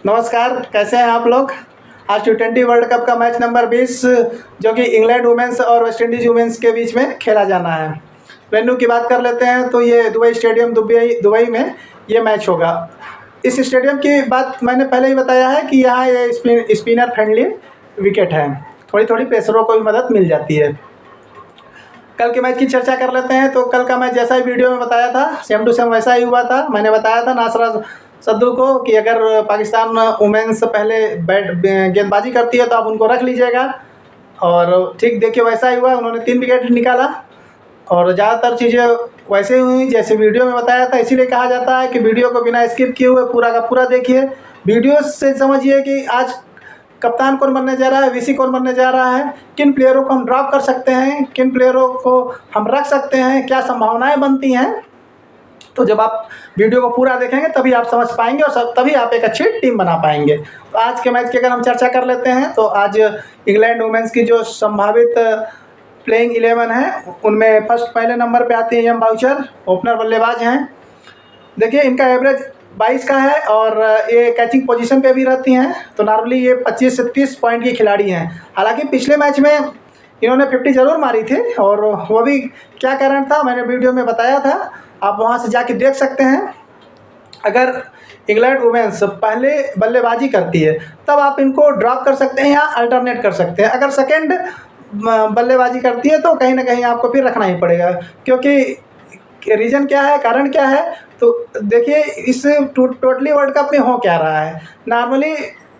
नमस्कार, कैसे हैं आप लोग। आज T20 वर्ल्ड कप का मैच नंबर 20 जो कि इंग्लैंड वुमेंस और वेस्ट इंडीज़ वुमेंस के बीच में खेला जाना है। वेन्यू की बात कर लेते हैं तो ये दुबई स्टेडियम दुबई में ये मैच होगा। इस स्टेडियम की बात मैंने पहले ही बताया है कि यहाँ ये स्पिनर फ्रेंडली विकेट है, थोड़ी थोड़ी पेसरों को भी मदद मिल जाती है। कल के मैच की चर्चा कर लेते हैं। तो कल का मैच जैसा ही वीडियो में बताया था सेम टू सेम वैसा ही हुआ था। मैंने बताया था नासरा सद्दू को कि अगर पाकिस्तान वुमेन्स पहले गेंदबाजी करती है तो आप उनको रख लीजिएगा, और ठीक देखिए वैसा ही हुआ। उन्होंने 3 विकेट निकाला और ज़्यादातर चीज़ें वैसे ही हुई जैसे वीडियो में बताया था। इसीलिए कहा जाता है कि वीडियो को बिना स्किप किए हुए पूरा का पूरा देखिए। वीडियो से समझिए कि आज कप्तान कौन बनने जा रहा है, वीसी कौन बनने जा रहा है, किन प्लेयरों को हम ड्रॉप कर सकते हैं, किन प्लेयरों को हम रख सकते हैं, क्या संभावनाएं बनती हैं। तो जब आप वीडियो को पूरा देखेंगे तभी आप समझ पाएंगे और तभी आप एक अच्छी टीम बना पाएंगे। तो आज के मैच की अगर हम चर्चा कर लेते हैं तो आज इंग्लैंड वुमेन्स की जो संभावित प्लेइंग 11 है उनमें फर्स्ट पहले नंबर पे आती है एम बाउचर, ओपनर बल्लेबाज हैं। देखिए इनका एवरेज 22 का है और ये कैचिंग पोजीशन पे भी रहती हैं। तो नॉर्मली ये 25 से 30 पॉइंट की खिलाड़ी हैं। हालांकि पिछले मैच में इन्होंने 50 ज़रूर मारी थी और वो भी क्या कारण था मैंने वीडियो में बताया था, आप वहाँ से जाके देख सकते हैं। अगर इंग्लैंड वुमेन्स पहले बल्लेबाजी करती है तब आप इनको ड्रॉप कर सकते हैं या अल्टरनेट कर सकते हैं। अगर सेकेंड बल्लेबाजी करती है तो कहीं ना कहीं आपको फिर रखना ही पड़ेगा, क्योंकि रीज़न क्या है, कारण क्या है। तो देखिए इस टोटली वर्ल्ड कप में हो क्या रहा है।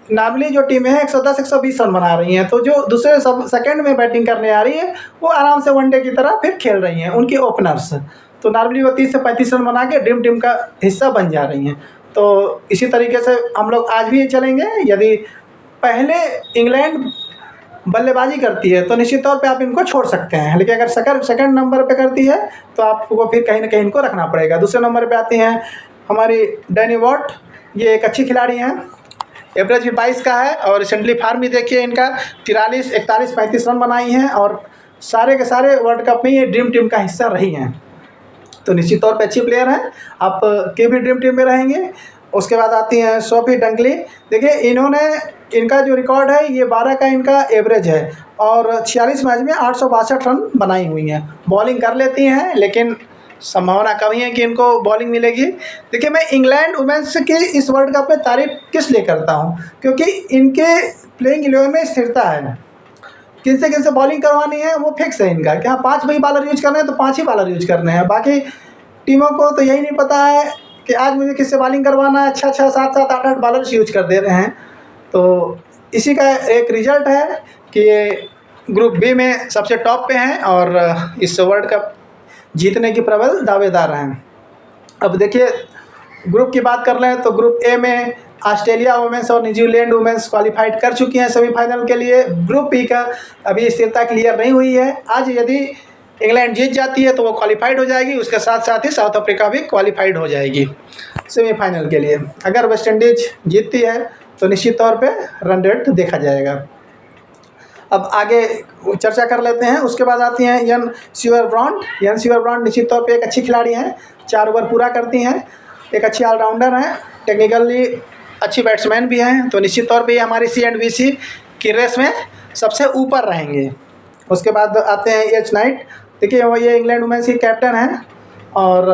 नॉर्मली जो टीमें हैं 110-120 रन बना रही हैं, तो जो दूसरे सेकंड में बैटिंग करने आ रही है वो आराम से वनडे की तरह फिर खेल रही हैं उनकी ओपनर्स। तो नॉर्मली वो 30 से 35 रन बना के ड्रीम टीम का हिस्सा बन जा रही हैं। तो इसी तरीके से हम लोग आज भी चलेंगे। यदि पहले इंग्लैंड बल्लेबाजी करती है तो निश्चित तौर पे आप इनको छोड़ सकते हैं, लेकिन अगर सेकंड नंबर पे करती है तो आपको फिर कहीं ना कहीं इनको रखना पड़ेगा। दूसरे नंबर पे आती हैं हमारी डैनी वॉट, ये एक अच्छी खिलाड़ी हैं। एवरेज भी 22 का है और रिसेंटली फार्म भी देखिए इनका 43, 41, 35 रन बनाई हैं और सारे के सारे वर्ल्ड कप में ये ड्रीम टीम का हिस्सा रही हैं। तो निश्चित तौर पे अच्छी प्लेयर हैं, आप के भी ड्रीम टीम में रहेंगे। उसके बाद आती हैं सोफी डंकली। देखिए इनका जो रिकॉर्ड है ये 12 का इनका एवरेज है और 46 मैच में 862 रन बनाई हुई हैं। बॉलिंग कर लेती हैं लेकिन संभावना कम ही है कि इनको बॉलिंग मिलेगी। देखिए मैं इंग्लैंड वुमेन्स की इस वर्ल्ड कप में तारीफ किस लिए करता हूँ, क्योंकि इनके प्लेइंग 11 में स्थिरता है। किनसे बॉलिंग करवानी है वो फिक्स है इनका कि हाँ 5 भी बॉलर यूज करने हैं तो 5 ही बॉलर यूज करने हैं। बाकी टीमों को तो यही नहीं पता है कि आज मुझे किससे बॉलिंग करवाना है, 6-6, 7-7, 8-8 बॉलर्स यूज कर दे रहे हैं। तो इसी का एक रिजल्ट है कि ये ग्रुप बी में सबसे टॉप पे हैं और इस वर्ल्ड कप जीतने की प्रबल दावेदार हैं। अब देखिए ग्रुप की बात कर लें तो ग्रुप ए में ऑस्ट्रेलिया वुमेंस और न्यूजीलैंड वुमेंस क्वालिफाइड कर चुकी हैं सेमीफाइनल के लिए। ग्रुप बी का अभी स्थिरता क्लियर नहीं हुई है। आज यदि इंग्लैंड जीत जाती है तो वो क्वालिफाइड हो जाएगी, उसके साथ साथ ही साउथ अफ्रीका भी क्वालिफाइड हो जाएगी सेमीफाइनल के लिए। अगर वेस्ट इंडीज जीतती है तो निश्चित तौर पे रन रेट देखा जाएगा। अब आगे चर्चा कर लेते हैं। उसके बाद आती हैं यन स्यूअरब्रांड निश्चित तौर पे एक अच्छी खिलाड़ी हैं, 4 ओवर पूरा करती हैं, एक अच्छी ऑलराउंडर हैं, टेक्निकली अच्छी बैट्समैन भी हैं। तो निश्चित तौर पे ये हमारी CNBC की रेस में सबसे ऊपर रहेंगे। उसके बाद आते हैं एच नाइट। देखिए ये इंग्लैंड वुमेन्स की कैप्टन हैं और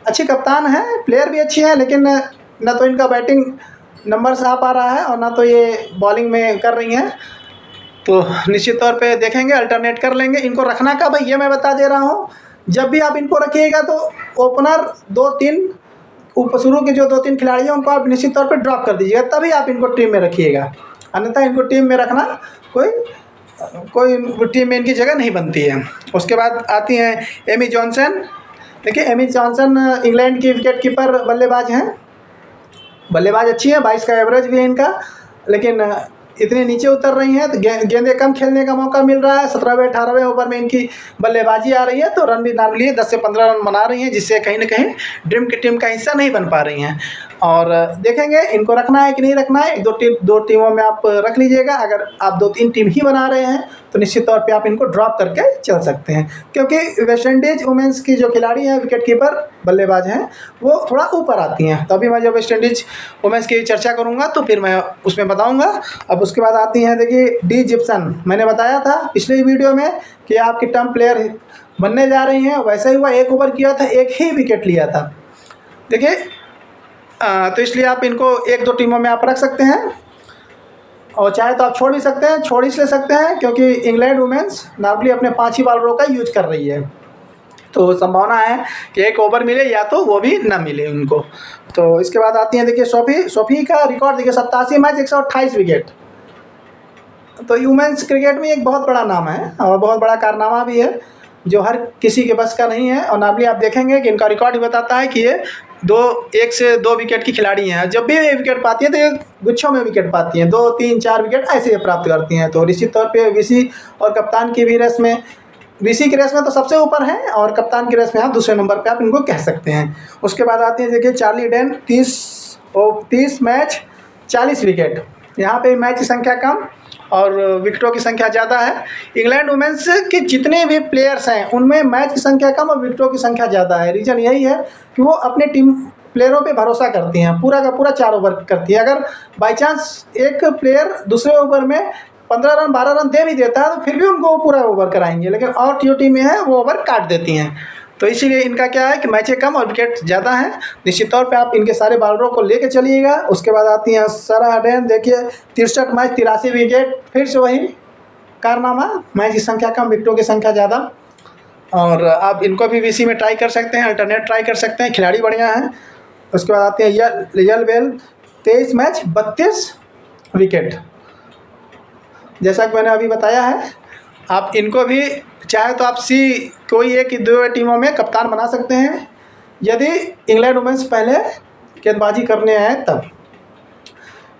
अच्छी कप्तान है, प्लेयर भी अच्छी है, लेकिन न तो इनका बैटिंग नंबर से आ पा रहा है और ना तो ये बॉलिंग में कर रही हैं। तो निश्चित तौर पे देखेंगे, अल्टरनेट कर लेंगे। इनको रखना कब है ये मैं बता दे रहा हूँ, जब भी आप इनको रखिएगा तो ओपनर 2-3 शुरू के जो 2-3 खिलाड़ी हैं उनको आप निश्चित तौर पे ड्रॉप कर दीजिएगा, तभी आप इनको टीम में रखिएगा। अन्यथा इनको टीम में रखना कोई टीम में इनकी जगह नहीं बनती है। उसके बाद आती हैं एमी जॉनसन। देखिए एमी जॉनसन इंग्लैंड की विकेट कीपर बल्लेबाज हैं, बल्लेबाज अच्छी है, 22 का एवरेज भी है इनका, लेकिन इतनी नीचे उतर रही हैं तो गेंदें कम खेलने का मौका मिल रहा है। 17वें 18वें ओवर में इनकी बल्लेबाजी आ रही है तो रन भी नॉर्मली 10 से 15 रन बना रही हैं, जिससे कहीं ना कहीं ड्रीम की टीम का हिस्सा नहीं बन पा रही हैं। और देखेंगे इनको रखना है कि नहीं रखना है। दो टीमों में आप रख लीजिएगा। अगर आप 2-3 टीम ही बना रहे हैं तो निश्चित तौर पे आप इनको ड्रॉप करके चल सकते हैं, क्योंकि वेस्ट इंडीज़ वुमेंस की जो खिलाड़ी हैं, विकेट कीपर बल्लेबाज हैं, वो थोड़ा ऊपर आती हैं। तभी मैं जब वेस्ट इंडीज़ वुमेंस की चर्चा करूँगा तो फिर मैं उसमें बताऊँगा। अब उसके बाद आती हैं, देखिए डी जिप्सन। मैंने बताया था पिछले वीडियो में कि आपकी टर्म प्लेयर बनने जा रही हैं, वैसा ही हुआ। 1 ओवर किया था, 1 ही विकेट लिया था। देखिए तो इसलिए आप इनको 1-2 टीमों में आप रख सकते हैं, और चाहे तो आप छोड़ भी सकते हैं। छोड़ इसलिए सकते हैं क्योंकि इंग्लैंड वुमेन्स नॉर्मली अपने 5 ही बॉलरों का यूज कर रही है, तो संभावना है कि 1 ओवर मिले या तो वो भी ना मिले उनको। तो इसके बाद आती हैं, देखिए सोफी का रिकॉर्ड देखिए 87 मैच 128 विकेट। तो वुमेन्स क्रिकेट में एक बहुत बड़ा नाम है और बहुत बड़ा कारनामा भी है जो हर किसी के बस का नहीं है। और नॉर्मली आप देखेंगे कि इनका रिकॉर्ड ही बताता है कि ये 1 से 2 विकेट की खिलाड़ी हैं। जब भी ये विकेट पाती हैं तो ये गुच्छों में विकेट पाती हैं, 2, 3, 4 विकेट ऐसे ये प्राप्त करती हैं। तो निश्चित तौर पे वीसी और कप्तान की भी रेस में, वीसी की रेस में तो सबसे ऊपर हैं, और कप्तान की रेस में आप दूसरे नंबर पे आप इनको कह सकते हैं। उसके बाद आती है, देखिए चार्ली डेन 30 मैच 40 विकेट। यहाँ पे मैच की संख्या कम और विकेटों की संख्या ज़्यादा है। इंग्लैंड वुमेन्स के जितने भी प्लेयर्स हैं उनमें मैच की संख्या कम और विकेटों की संख्या ज़्यादा है। रीज़न यही है कि वो अपने टीम प्लेयरों पे भरोसा करती हैं, पूरा का पूरा 4 ओवर करती है। अगर बाई चांस एक प्लेयर दूसरे ओवर में 15 रन 12 रन दे भी देता है तो फिर भी उनको वो पूरा ओवर कराएंगे, लेकिन और जो टीमें हैं वो ओवर काट देती हैं। तो इसीलिए इनका क्या है कि मैचें कम और विकेट ज़्यादा हैं। निश्चित तौर पे आप इनके सारे बॉलरों को लेके चलिएगा। उसके बाद आती हैं सारा डेन, देखिए 63 मैच 83 विकेट। फिर से वही कारनामा, मैच की संख्या कम विकेटों की संख्या ज़्यादा। और आप इनको भी वीसी में ट्राई कर सकते हैं, अल्टरनेट ट्राई कर सकते हैं, खिलाड़ी बढ़िया हैं। उसके बाद आते हैं यल बेल 23 मैच 32 विकेट। जैसा कि मैंने अभी बताया है, आप इनको भी चाहे तो आप कोई एक 2 टीमों में कप्तान बना सकते हैं। यदि इंग्लैंड वुमेन्स पहले गेंदबाजी करने आए तब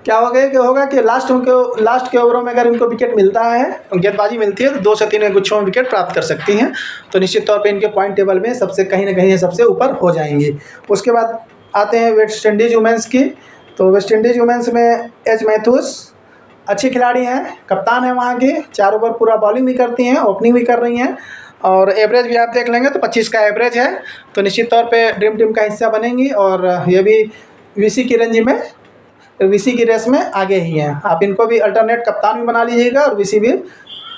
क्या होगा कि लास्ट के ओवरों में अगर इनको विकेट मिलता है, गेंदबाजी मिलती है, तो 2 से 3 गुच्छों में विकेट प्राप्त कर सकती हैं। तो निश्चित तौर पे इनके पॉइंट टेबल में सबसे कहीं ना कहीं सबसे ऊपर हो जाएंगी। उसके बाद आते हैं वेस्ट इंडीज़ वुमेन्स की। तो वेस्ट इंडीज़ वुमेन्स में एच मैथ्यूज अच्छी खिलाड़ी हैं, कप्तान है वहाँ की। 4 ओवर पूरा बॉलिंग भी करती हैं, ओपनिंग भी कर रही हैं, और एवरेज भी आप देख लेंगे तो 25 का एवरेज है। तो निश्चित तौर पे ड्रीम टीम का हिस्सा बनेंगी, और ये भी वीसी की रेंज में, वीसी की रेस में आगे ही हैं। आप इनको भी अल्टरनेट कप्तान भी बना लीजिएगा और वीसी भी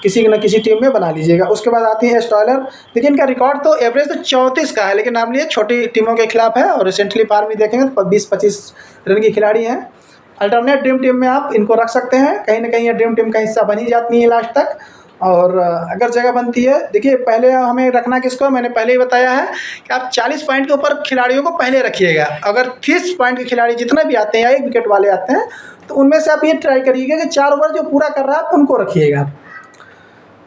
किसी न किसी टीम में बना लीजिएगा। उसके बाद आती है स्टॉयलर। देखिए इनका रिकॉर्ड तो एवरेज तो 34 का है, लेकिन नाम छोटी टीमों के खिलाफ है, और रिसेंटली फार्म भी देखेंगे तो 20-25 रन की खिलाड़ी हैं। अल्टरनेट ड्रीम टीम में आप इनको रख सकते हैं, कहीं ना कहीं ये ड्रीम टीम का हिस्सा बनी जाती है लास्ट तक। और अगर जगह बनती है, देखिए पहले हमें रखना किसको, मैंने पहले ही बताया है कि आप 40 पॉइंट के ऊपर खिलाड़ियों को पहले रखिएगा। अगर 30 पॉइंट के खिलाड़ी जितने भी आते हैं या 1 विकेट वाले आते हैं, तो उनमें से आप ये ट्राई करिएगा कि 4 ओवर जो पूरा कर रहा है आप उनको रखिएगा।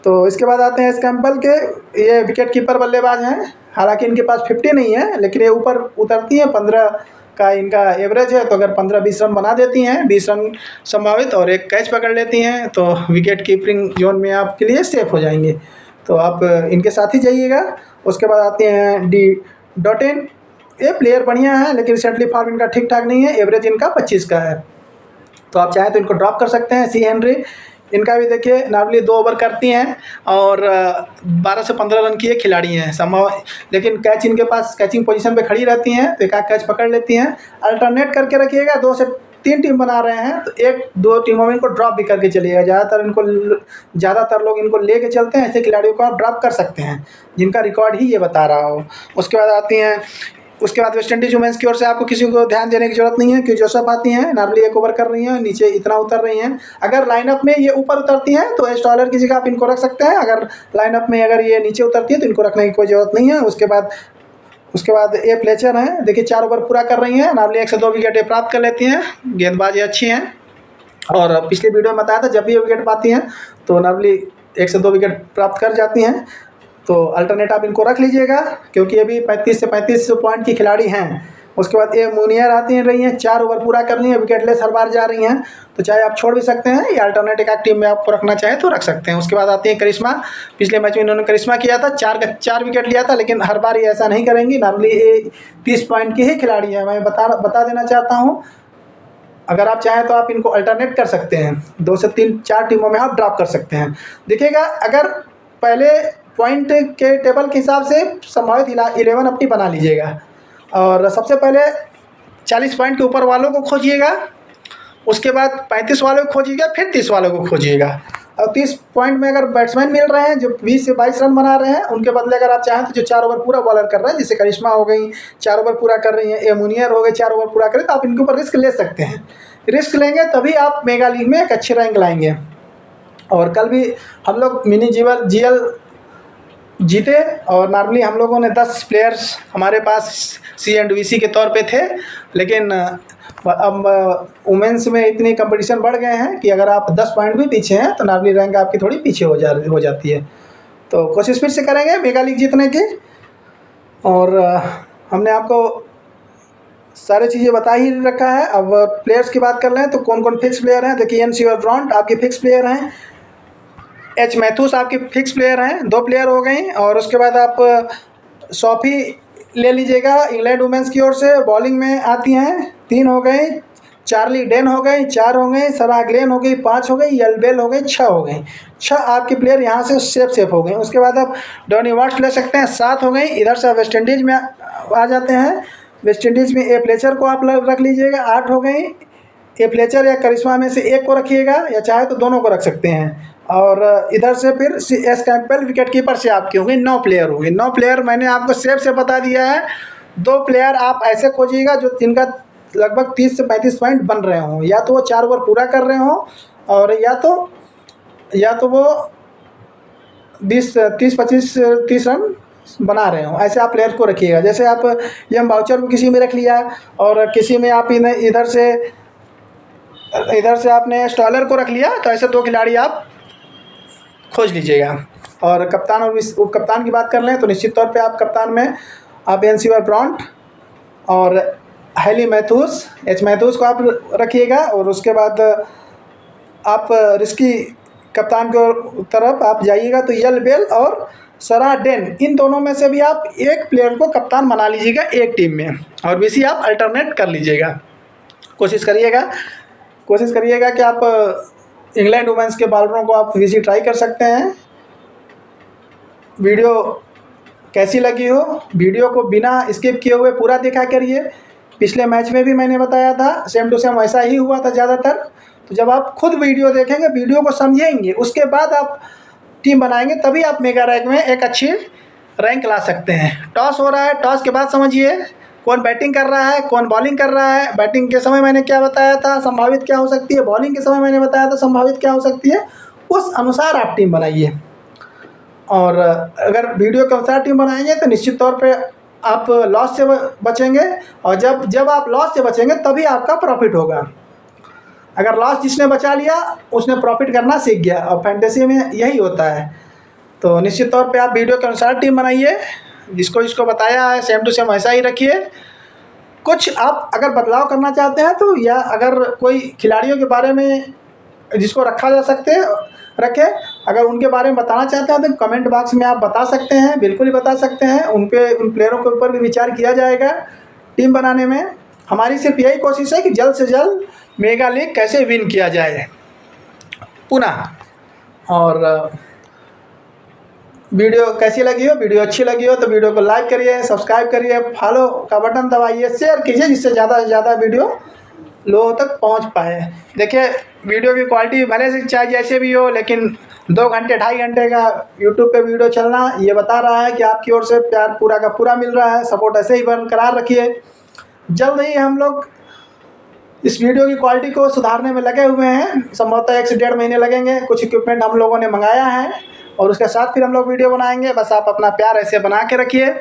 तो इसके बाद आते हैं स्कैम्पल के। ये विकेट कीपर बल्लेबाज हैं, हालांकि इनके पास 50 नहीं है, लेकिन ये ऊपर उतरती हैं। 15 का इनका एवरेज है, तो अगर 15-20 रन बना देती हैं, 20 रन संभावित, और 1 कैच पकड़ लेती हैं, तो विकेट कीपिंग जोन में आपके लिए सेफ हो जाएंगे। तो आप इनके साथ ही जाइएगा। उसके बाद आते हैं डी डॉटेन। ये प्लेयर बढ़िया है, लेकिन रिसेंटली फॉर्म इनका ठीक ठाक नहीं है। एवरेज इनका 25 का है, तो आप चाहें तो इनको ड्रॉप कर सकते हैं। सी हेनरी, इनका भी देखिए नॉर्मली 2 ओवर करती हैं और 12 से 15 रन की ये खिलाड़ी हैं संभव, लेकिन कैच इनके पास कैचिंग पोजीशन पे खड़ी रहती हैं, तो एक आध कैच पकड़ लेती हैं। अल्टरनेट करके रखिएगा। 2 से 3 टीम बना रहे हैं तो 1-2 टीमों में इनको ड्रॉप भी करके चलिएगा। ज़्यादातर लोग इनको लेके चलते हैं, ऐसे खिलाड़ियों को आप ड्रॉप कर सकते हैं जिनका रिकॉर्ड ही ये बता रहा हो। उसके बाद आती हैं, उसके बाद वेस्ट इंडीज़ वुमेन्स की ओर से आपको किसी को ध्यान देने की जरूरत नहीं है, क्योंकि जोसेफ आती हैं, नॉर्मली 1 ओवर कर रही हैं, नीचे इतना उतर रही हैं। अगर लाइनअप में ये ऊपर उतरती हैं तो स्टॉलर की जगह आप इनको रख सकते हैं। अगर लाइनअप में अगर ये नीचे उतरती है तो इनको रखने की कोई ज़रूरत नहीं है। उसके बाद ये फ्लेचर हैं, देखिए 4 ओवर पूरा कर रही हैं, नॉर्मली 1 से 2 विकेट प्राप्त कर लेती हैं, गेंदबाजी अच्छी हैं। और पिछली वीडियो में बताया था जब भी ये विकेट पाती हैं तो नॉर्मली 1 से 2 विकेट प्राप्त कर जाती हैं। तो अल्टरनेट आप इनको रख लीजिएगा, क्योंकि ये भी 35 से 35 पॉइंट की खिलाड़ी हैं। उसके बाद ए मुनियर आती हैं रही हैं, 4 ओवर पूरा करनी है, विकेटलेस हर बार जा रही हैं, तो चाहे आप छोड़ भी सकते हैं या अल्टरनेट एक टीम में आपको रखना चाहे तो रख सकते हैं। उसके बाद आती है करिश्मा। पिछले मैच में इन्होंने करिश्मा किया था, 4 विकेट लिया था, लेकिन हर बार ये ऐसा नहीं करेंगी। नॉर्मली ये 30 पॉइंट की ही खिलाड़ी है, मैं बता देना चाहता हूँ। अगर आप चाहें तो आप इनको अल्टरनेट कर सकते हैं, 2 से 3-4 टीमों में आप ड्रॉप कर सकते हैं। देखिएगा, अगर पहले पॉइंट के टेबल के हिसाब से संभावित 11 अपनी बना लीजिएगा और सबसे पहले 40 पॉइंट के ऊपर वालों को खोजिएगा, उसके बाद 35 वालों को खोजिएगा, फिर 30 वालों को खोजिएगा। और 30 पॉइंट में अगर बैट्समैन मिल रहे हैं जो 20 से 22 रन बना रहे हैं, उनके बदले अगर आप चाहें तो जो 4 ओवर पूरा बॉलर कर रहे हैं, जैसे करिश्मा हो गई 4 ओवर पूरा कर रही हैं, एमुनियर हो गई 4 ओवर पूरा करें, तो आप इनके ऊपर रिस्क ले सकते हैं। रिस्क लेंगे तभी आप मेगा लीग में एक अच्छी रैंक लाएंगे। और कल भी हम लोग मिनी जीएल जीते और नॉर्मली हम लोगों ने 10 प्लेयर्स हमारे पास C&VC के तौर पे थे, लेकिन अब वुमेंस में इतनी कंपटीशन बढ़ गए हैं कि अगर आप 10 पॉइंट भी पीछे हैं तो नॉर्मली रैंक आपकी थोड़ी पीछे हो जाती है। तो कोशिश फिर से करेंगे मेगा लीग जीतने की। और हमने आपको सारी चीज़ें बता ही रखा है। अब प्लेयर्स की बात कर लें तो कौन कौन फिक्स प्लेयर हैं। देखिए, एन सीवर ब्रॉन्ट आपके फिक्स प्लेयर हैं, एच मैथ्यूस आपके फिक्स प्लेयर हैं, 2 प्लेयर हो गई। और उसके बाद आप सोफी ले लीजिएगा इंग्लैंड वुमेंस की ओर से, बॉलिंग में आती हैं, 3 हो गई। चार्ली डेन हो गई, 4 हो गई। सरा ग्लेन हो गई, 5 हो गई। येलबेल हो गई, 6 हो गई। 6 आपके प्लेयर यहाँ से सेफ हो गए। उसके बाद आप डॉनी वाट्स ले सकते हैं, 7 हो गई। इधर से वेस्ट इंडीज़ में आ जाते हैं। वेस्ट इंडीज़ में ए फ्लेचर को आप रख लीजिएगा, 8 हो गई। ए फ्लेचर या करिश्मा में से एक को रखिएगा या चाहे तो दोनों को रख सकते हैं। और इधर से फिर एस कैंपबेल विकेट कीपर से आपकी होंगे 9 प्लेयर होंगे। 9 प्लेयर मैंने आपको सेफ से बता दिया है। 2 प्लेयर आप ऐसे खोजिएगा जो जिनका लगभग 30 से 35 पॉइंट बन रहे हों, या तो वो 4 ओवर पूरा कर रहे हों और या तो वो 30 रन बना रहे हो, ऐसे आप प्लेयर को रखिएगा। जैसे आप यम बाउचर को किसी में रख लिया और किसी में आप इधर से आपने स्टॉलर को रख लिया, तो ऐसे 2 खिलाड़ी आप खोज लीजिएगा। और कप्तान और उप कप्तान की बात कर लें तो निश्चित तौर पे आप कप्तान में आप एन सीवर ब्रॉन्ट और हैली मैथ्यूस, एच मैथ्यूस को आप रखिएगा। और उसके बाद आप रिस्की कप्तान की तरफ आप जाइएगा तो येलबेल और सरा डेन, इन दोनों में से भी आप एक प्लेयर को कप्तान बना लीजिएगा एक टीम में, और वीसी आप अल्टरनेट कर लीजिएगा। कोशिश करिएगा कि आप इंग्लैंड वुमेंस के बॉलरों को आप वीसी ट्राई कर सकते हैं। वीडियो कैसी लगी हो, वीडियो को बिना स्किप किए हुए पूरा देखा करिए। पिछले मैच में भी मैंने बताया था, सेम टू सेम ऐसा ही हुआ था ज़्यादातर। तो जब आप खुद वीडियो देखेंगे, वीडियो को समझेंगे, उसके बाद आप टीम बनाएंगे, तभी आप मेगा रैंक में एक अच्छी रैंक ला सकते हैं। टॉस हो रहा है, टॉस के बाद समझिए कौन बैटिंग कर रहा है, कौन बॉलिंग कर रहा है। बैटिंग के समय मैंने क्या बताया था, संभावित क्या हो सकती है। बॉलिंग के समय मैंने बताया था संभावित क्या हो सकती है। उस अनुसार आप टीम बनाइए। और अगर वीडियो के अनुसार टीम बनाएंगे तो निश्चित तौर पे आप लॉस से बचेंगे, और जब आप लॉस से बचेंगे तभी आपका प्रॉफिट होगा। अगर लॉस जिसने बचा लिया उसने प्रॉफिट करना सीख गया, और फैंटेसी में यही होता है। तो निश्चित तौर पे आप वीडियो के अनुसार टीम बनाइए, जिसको बताया है सेम टू सेम ऐसा ही रखिए। कुछ आप अगर बदलाव करना चाहते हैं तो, या अगर कोई खिलाड़ियों के बारे में जिसको रखा जा सकते रखें, अगर उनके बारे में बताना चाहते हैं तो कमेंट बॉक्स में आप बता सकते हैं, बिल्कुल ही बता सकते हैं। उन प्लेयरों के ऊपर भी विचार किया जाएगा टीम बनाने में। हमारी सिर्फ यही कोशिश है कि जल्द से जल्द मेगा लीग कैसे विन किया जाए पुनः। और वीडियो कैसी लगी हो, वीडियो अच्छी लगी हो तो वीडियो को लाइक करिए, सब्सक्राइब करिए, फॉलो का बटन दबाइए, शेयर कीजिए, जिससे ज़्यादा से ज़्यादा वीडियो लोगों तक पहुंच पाए। देखिए, वीडियो की क्वालिटी भले से चाहे जैसे भी हो, लेकिन 2 घंटे 2.5 घंटे का यूट्यूब पे वीडियो चलना ये बता रहा है कि आपकी ओर से प्यार पूरा का पूरा मिल रहा है। सपोर्ट ऐसे ही बरकरार रखिए। जल्द ही हम लोग इस वीडियो की क्वालिटी को सुधारने में लगे हुए हैं। संभवतः 1 से 1.5 महीने लगेंगे। कुछ इक्विपमेंट हम लोगों ने मंगाया है और उसके साथ फिर हम लोग वीडियो बनाएंगे। बस आप अपना प्यार ऐसे बना के रखिए।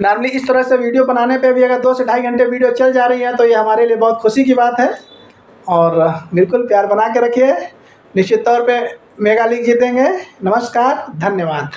नॉर्मली इस तरह से वीडियो बनाने पे भी अगर 2 से 2.5 घंटे वीडियो चल जा रही है तो ये हमारे लिए बहुत खुशी की बात है। और बिल्कुल प्यार बना के रखिए। निश्चित तौर पे मेगा लीग जीतेंगे। नमस्कार, धन्यवाद।